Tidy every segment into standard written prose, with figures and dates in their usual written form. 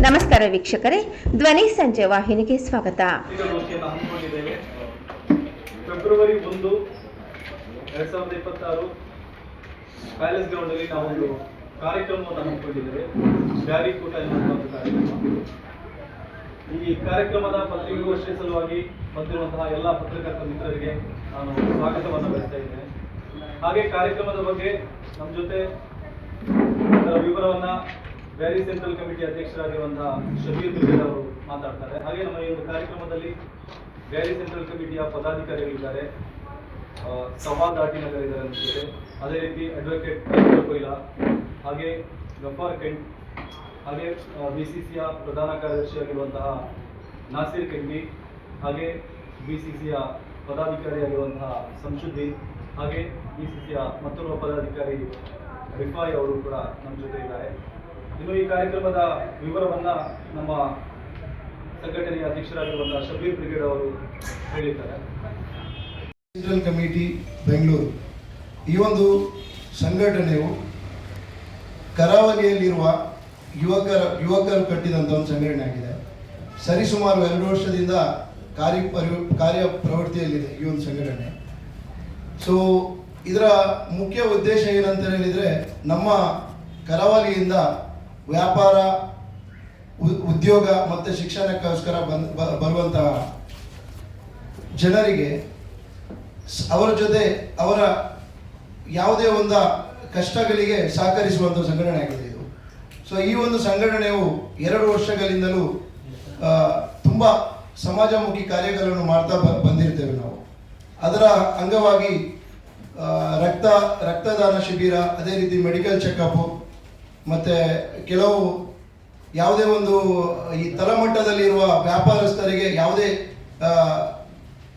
ನಮಸ್ಕಾರ ವೀಕ್ಷಕರೇ, ಧ್ವನಿ ಸಂಜೆ ವಾಹಿನಿಗೆ ಸ್ವಾಗತ. ಫೆಬ್ರವರಿ 1, 2026 ಪ್ಯಾಲೇಸ್ ಗ್ರೌಂಡ್ ಅಲ್ಲಿ ನಾವೊಂದು ಕಾರ್ಯಕ್ರಮವನ್ನು ಹಮ್ಮಿಕೊಂಡಿದ್ದೇವೆ. ಬ್ಯಾರಿ ಕೂಟ ಎನ್ನುವಂತಹ ಒಂದು ಕಾರ್ಯಕ್ರಮ. ಈ ಕಾರ್ಯಕ್ರಮದ ಪತ್ರಿಕಾಗೋಷ್ಠಿ ಸಲುವಾಗಿ ಬಂದಿರುವಂತಹ ಎಲ್ಲ ಪತ್ರಕರ್ತ ಮಿತ್ರರಿಗೆ ನಾನು ಸ್ವಾಗತವನ್ನು ಬಯಸ್ತಾ ಇದ್ದೇನೆ. ಹಾಗೆ ಕಾರ್ಯಕ್ರಮದ ಬಗ್ಗೆ ನಮ್ಮ ಜೊತೆ ಅದರ ವಿವರವನ್ನ ಬ್ಯಾರಿ ಸೆಂಟ್ರಲ್ ಕಮಿಟಿ ಅಧ್ಯಕ್ಷರಾಗಿರುವಂತಹ ಶಬೀರ್ ಬ್ರಿಗೇಡ್ ಅವರು ಮಾತಾಡ್ತಾರೆ. ಹಾಗೆ ನಮ್ಮ ಈ ಒಂದು ಕಾರ್ಯಕ್ರಮದಲ್ಲಿ ಬ್ಯಾರಿ ಸೆಂಟ್ರಲ್ ಕಮಿಟಿಯ ಪದಾಧಿಕಾರಿಗಳಿದ್ದಾರೆ, ಸವಾದ್ ಆಟಿನಗರ್ ಇದ್ದಾರೆ ನಮ್ಮ ಜೊತೆ, ಅದೇ ರೀತಿ ಅಡ್ವೊಕೇಟ್ ಕೊಯ್ಲಾ, ಹಾಗೆ ಗಫಾರ್ ಕೆಂಟ್, ಹಾಗೆ ಬಿಸಿಸಿಯ ಪ್ರಧಾನ ಕಾರ್ಯದರ್ಶಿಯಾಗಿರುವಂತಹ ನಾಸಿರ್ ಕೆಂಡಿ, ಹಾಗೆ ಬಿಸಿಸಿಯ ಪದಾಧಿಕಾರಿಯಾಗಿರುವಂತಹ ಸಂಶುದ್ದೀನ್, ಹಾಗೆ ಬಿಸಿಸಿಯ ಮತ್ತೊಬ್ಬ ಪದಾಧಿಕಾರಿ ರಿಫಾಯ್ ಅವರು ಕೂಡ ನಮ್ಮ ಜೊತೆ ಇದ್ದಾರೆ. ಇನ್ನು ಈ ಕಾರ್ಯಕ್ರಮದ ವಿವರವನ್ನ ನಮ್ಮ ಸಂಘಟನೆಯ ಅಧ್ಯಕ್ಷರಾಗಿರುವಂತಹ ಶಬೀರ್ ಬ್ರಿಗೇಡ್ ಅವರು ಹೇಳಿದ್ದಾರೆ. ಸೆಂಟ್ರಲ್ ಕಮಿಟಿ ಬೆಂಗಳೂರು ಈ ಒಂದು ಸಂಘಟನೆಯು ಕರಾವಳಿಯಲ್ಲಿರುವ ಯುವಕರು ಕಟ್ಟಿದಂಥ ಒಂದು ಸಂಘಟನೆ ಆಗಿದೆ. ಸರಿಸುಮಾರು 2 ವರ್ಷದಿಂದ ಕಾರ್ಯ ಪ್ರವೃತ್ತಿಯಲ್ಲಿದೆ ಈ ಒಂದು ಸಂಘಟನೆ. ಸೊ ಇದರ ಮುಖ್ಯ ಉದ್ದೇಶ ಏನಂತ ಹೇಳಿದರೆ, ನಮ್ಮ ಕರಾವಳಿಯಿಂದ ವ್ಯಾಪಾರ, ಉದ್ಯೋಗ ಮತ್ತು ಶಿಕ್ಷಣಕ್ಕೋಸ್ಕರ ಬರುವಂತಹ ಜನರಿಗೆ ಅವರ ಜೊತೆ ಅವರ ಯಾವುದೇ ಒಂದು ಕಷ್ಟಗಳಿಗೆ ಸಹಕರಿಸುವಂಥ ಸಂಘಟನೆ ಆಗಿದೆ ಇದು. ಸೊ ಈ ಒಂದು ಸಂಘಟನೆಯು 2 ವರ್ಷಗಳಿಂದಲೂ ತುಂಬ ಸಮಾಜಮುಖಿ ಕಾರ್ಯಗಳನ್ನು ಮಾಡ್ತಾ ಬಂದಿರ್ತೇವೆ ನಾವು. ಅದರ ಅಂಗವಾಗಿ ರಕ್ತದಾನ ಶಿಬಿರ, ಅದೇ ರೀತಿ ಮೆಡಿಕಲ್ ಚೆಕಪ್, ಮತ್ತು ಕೆಲವು ಯಾವುದೇ ಒಂದು ಈ ತಳಮಟ್ಟದಲ್ಲಿರುವ ವ್ಯಾಪಾರಸ್ಥರಿಗೆ ಯಾವುದೇ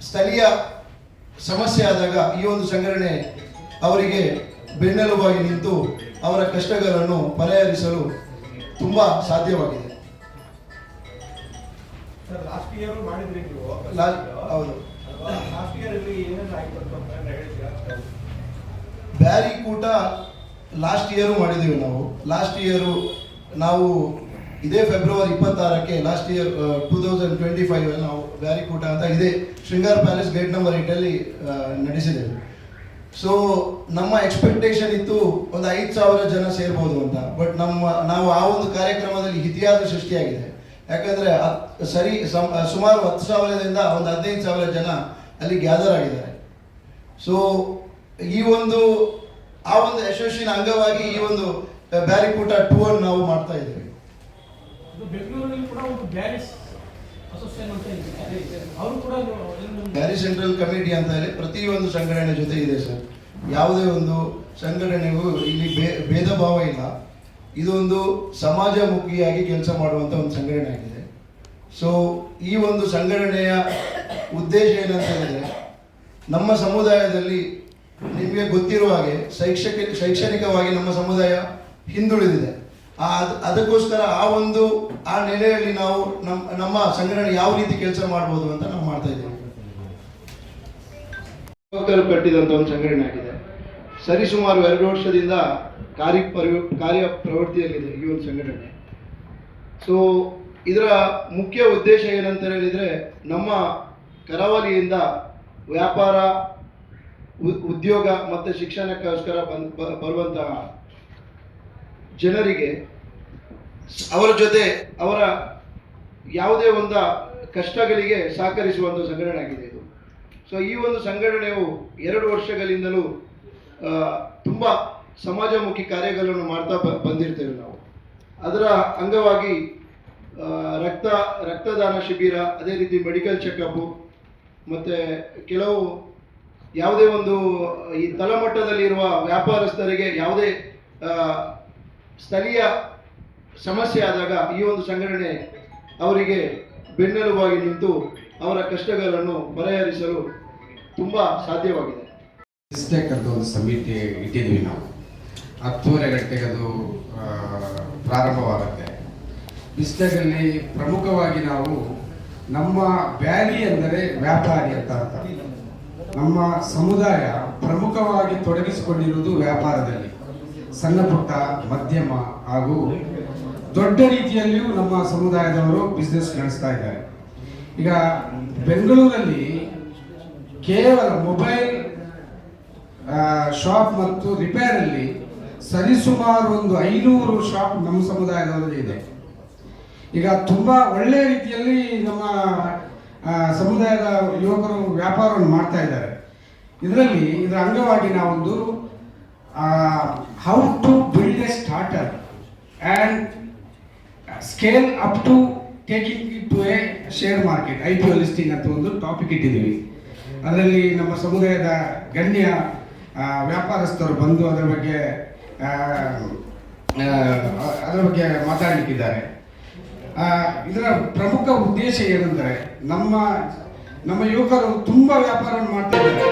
ಸ್ಥಳೀಯ ಸಮಸ್ಯೆ ಆದಾಗ ಈ ಒಂದು ಸಂಘಟನೆ ಅವರಿಗೆ ಬೆನ್ನೆಲುಬಾಗಿ ನಿಂತು ಅವರ ಕಷ್ಟಗಳನ್ನು ಪರಿಹರಿಸಲು ತುಂಬ ಸಾಧ್ಯವಾಗಿದೆ. ಹೌದು, ಬ್ಯಾರಿ ಕೂಟ ಲಾಸ್ಟ್ ಇಯರು ಮಾಡಿದ್ದೀವಿ ನಾವು. ನಾವು ಇದೇ ಫೆಬ್ರವರಿ 26ಕ್ಕೆ ಲಾಸ್ಟ್ ಇಯರ್ 2025 ನಾವು ಬ್ಯಾರಿ ಕೂಟ ಅಂತ ಇದೇ ಶೃಂಗಾರ್ ಪ್ಯಾಲೇಸ್ ಗೇಟ್ ನಂಬರ್ 8 ನಡೆಸಿದ್ದೇವೆ. ಸೊ ನಮ್ಮ ಎಕ್ಸ್ಪೆಕ್ಟೇಷನ್ ಇತ್ತು ಒಂದು 5,000 ಜನ ಸೇರ್ಬೋದು ಅಂತ. ಬಟ್ ನಾವು ಆ ಒಂದು ಕಾರ್ಯಕ್ರಮದಲ್ಲಿ ಇತಿಹಾಸ ಸೃಷ್ಟಿಯಾಗಿದೆ. ಯಾಕಂದರೆ ಸುಮಾರು 10,000ದಿಂದ ಒಂದು 15,000 ಜನ ಅಲ್ಲಿ ಗ್ಯಾದರ್ ಆಗಿದ್ದಾರೆ. ಸೊ ಆ ಒಂದು ಯಶಸ್ಸಿನ ಅಂಗವಾಗಿ ಈ ಒಂದು ಬ್ಯಾರಿಕೂಟ ಟೂರ್ ನಾವು ಮಾಡ್ತಾ ಇದ್ದೇವೆ. ಬ್ಯಾರಿ ಸೆಂಟ್ರಲ್ ಕಮಿಟಿ ಅಂತ ಹೇಳಿ ಪ್ರತಿಯೊಂದು ಸಂಘಟನೆ ಜೊತೆ ಇದೆ ಸರ್. ಯಾವುದೇ ಒಂದು ಸಂಘಟನೆಗೂ ಇಲ್ಲಿ ಭೇದ ಭಾವ ಇಲ್ಲ. ಇದೊಂದು ಸಮಾಜಮುಖಿಯಾಗಿ ಕೆಲಸ ಮಾಡುವಂಥ ಒಂದು ಸಂಘಟನೆ ಆಗಿದೆ. ಸೊ ಈ ಒಂದು ಸಂಘಟನೆಯ ಉದ್ದೇಶ ಏನಂತ ಹೇಳಿದ್ರೆ, ನಮ್ಮ ಸಮುದಾಯದಲ್ಲಿ ನಿಮಗೆ ಗೊತ್ತಿರುವ ಹಾಗೆ ಶೈಕ್ಷಣಿಕವಾಗಿ ನಮ್ಮ ಸಮುದಾಯ ಹಿಂದುಳಿದಿದೆ. ಅದಕ್ಕೋಸ್ಕರ ಆ ನೆಲೆಯಲ್ಲಿ ನಾವು ನಮ್ಮ ಸಂಘಟನೆ ಯಾವ ರೀತಿ ಕೆಲಸ ಮಾಡ್ಬೋದು ಅಂತ ನಾವು ಮಾಡ್ತಾ ಇದ್ದೇವೆ. ಯುವಕರು ಕಟ್ಟಿದಂಥ ಒಂದು ಸಂಘಟನೆ ಆಗಿದೆ. ಸರಿಸುಮಾರು 2 ವರ್ಷದಿಂದ ಕಾರ್ಯ ಪ್ರವೃತ್ತಿಯಲ್ಲಿದೆ ಈ ಒಂದು ಸಂಘಟನೆ. ಸೊ ಇದರ ಮುಖ್ಯ ಉದ್ದೇಶ ಏನಂತ ಹೇಳಿದರೆ, ನಮ್ಮ ಕರಾವಳಿಯಿಂದ ವ್ಯಾಪಾರ, ಉದ್ಯೋಗ ಮತ್ತು ಶಿಕ್ಷಣಕ್ಕೋಸ್ಕರ ಬರುವಂತಹ ಜನರಿಗೆ ಅವರ ಜೊತೆ ಅವರ ಯಾವುದೇ ಒಂದು ಕಷ್ಟಗಳಿಗೆ ಸಹಕರಿಸುವಂಥ ಸಂಘಟನೆ ಆಗಿದೆ ಇದು. ಸೊ ಈ ಒಂದು ಸಂಘಟನೆಯು 2 ವರ್ಷಗಳಿಂದಲೂ ತುಂಬ ಸಮಾಜಮುಖಿ ಕಾರ್ಯಗಳನ್ನು ಮಾಡ್ತಾ ಬಂದಿರ್ತೇವೆ ನಾವು. ಅದರ ಅಂಗವಾಗಿ ರಕ್ತದಾನ ಶಿಬಿರ, ಅದೇ ರೀತಿ ಮೆಡಿಕಲ್ ಚೆಕಪ್, ಮತ್ತು ಕೆಲವು ಯಾವುದೇ ಒಂದು ಈ ತಳಮಟ್ಟದಲ್ಲಿರುವ ವ್ಯಾಪಾರಸ್ಥರಿಗೆ ಯಾವುದೇ ಸ್ಥಳೀಯ ಸಮಸ್ಯೆ ಆದಾಗ ಈ ಒಂದು ಸಂಘಟನೆ ಅವರಿಗೆ ಬೆನ್ನೆಲುಬಾಗಿ ನಿಂತು ಅವರ ಕಷ್ಟಗಳನ್ನು ಪರಿಹರಿಸಲು ತುಂಬ ಸಾಧ್ಯವಾಗಿದೆ. ಅಂತ ಒಂದು ಸಮಿತಿ ಇಟ್ಟಿದ್ದೀವಿ ನಾವು. 10:30 ಗಂಟೆಗೆ ಅದು ಪ್ರಾರಂಭವಾಗುತ್ತೆ. ಬಿಸ್ನೆಸ್ಸಲ್ಲಿ ಪ್ರಮುಖವಾಗಿ ನಾವು ನಮ್ಮ ಬ್ಯಾರಿ ಅಂದರೆ ವ್ಯಾಪಾರಿ ಅಂತ ಅರ್ಥ. ನಮ್ಮ ಸಮುದಾಯ ಪ್ರಮುಖವಾಗಿ ತೊಡಗಿಸಿಕೊಂಡಿರುವುದು ವ್ಯಾಪಾರದಲ್ಲಿ. ಸಣ್ಣ ಪುಟ್ಟ, ಮಧ್ಯಮ ಹಾಗೂ ದೊಡ್ಡ ರೀತಿಯಲ್ಲಿಯೂ ನಮ್ಮ ಸಮುದಾಯದವರು ಬಿಸ್ನೆಸ್ ನಡೆಸ್ತಾ ಇದ್ದಾರೆ. ಈಗ ಬೆಂಗಳೂರಲ್ಲಿ ಕೇವಲ ಮೊಬೈಲ್ ಶಾಪ್ ಮತ್ತು ರಿಪೇರಲ್ಲಿ ಸರಿಸುಮಾರು ಒಂದು 500 ಶಾಪ್ ನಮ್ಮ ಸಮುದಾಯದವರದ್ದು ಇದೆ. ಈಗ ತುಂಬ ಒಳ್ಳೆಯ ರೀತಿಯಲ್ಲಿ ನಮ್ಮ ಸಮುದಾಯದ ಯುವಕರು ವ್ಯಾಪಾರವನ್ನು ಮಾಡ್ತಾ ಇದ್ದಾರೆ. ಇದರ ಅಂಗವಾಗಿ ನಾವೊಂದು how to build a starter and scale up to taking it to a share market IPO listing ಅಂತ ಒಂದು ಟಾಪಿಕ್ ಇಟ್ಟಿದ್ದೀವಿ. ಅದರಲ್ಲಿ ನಮ್ಮ ಸಮುದಾಯದ ಗಣ್ಯ ವ್ಯಾಪಾರಸ್ಥರು ಬಂದು ಅದರ ಬಗ್ಗೆ ಮಾತಾಡಲಿಕ್ಕಿದ್ದಾರೆ. ಇದರ ಪ್ರಮುಖ ಉದ್ದೇಶ ಏನೆಂದರೆ ನಮ್ಮ ಯುವಕರು ತುಂಬ ವ್ಯಾಪಾರವನ್ನು ಮಾಡ್ತಾ ಇದ್ದಾರೆ.